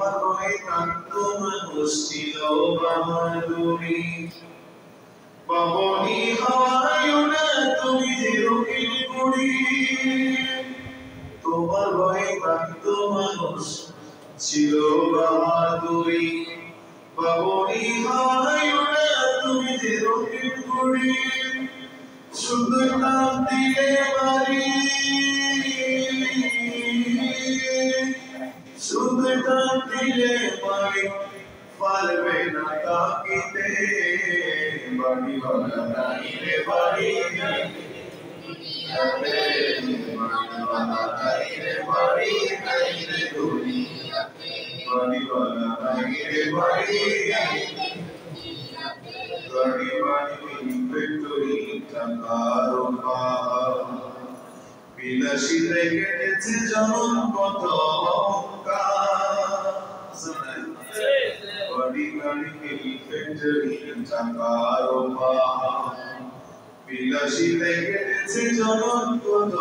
তোমার ভয়ে কান্ত মানুষ ছিল বাহাদুরি বাবনি হয় না তুমি যে রঙিন কুড়ি তোমার ভয়ে কান্ত মানুষ ছিল বাহাদুরি বাবনি হয় না তুমি যে রঙিন কুড়ি সুন্দর নাম দিলে বাড়ি সুন্দর নাম দিলে বাড়ি পারবে না তাকিতে বাড়ি বানা নাই রে বাড়ি দুনিয়াতে বাড়ি বানা নাই রে বাড়ি নাই রে দুনিয়াতে বাড়ি বানা নাই রে বাড়ি গাড়ি বাড়ি ফ্যাক্টরি টাকার অভাব বিলাসিতে কেটেছে জনম কত বাড়ি গাড়ি ফ্যাক্টরি টাকার অভাব বিলাসিতে কেটেছে জনম কত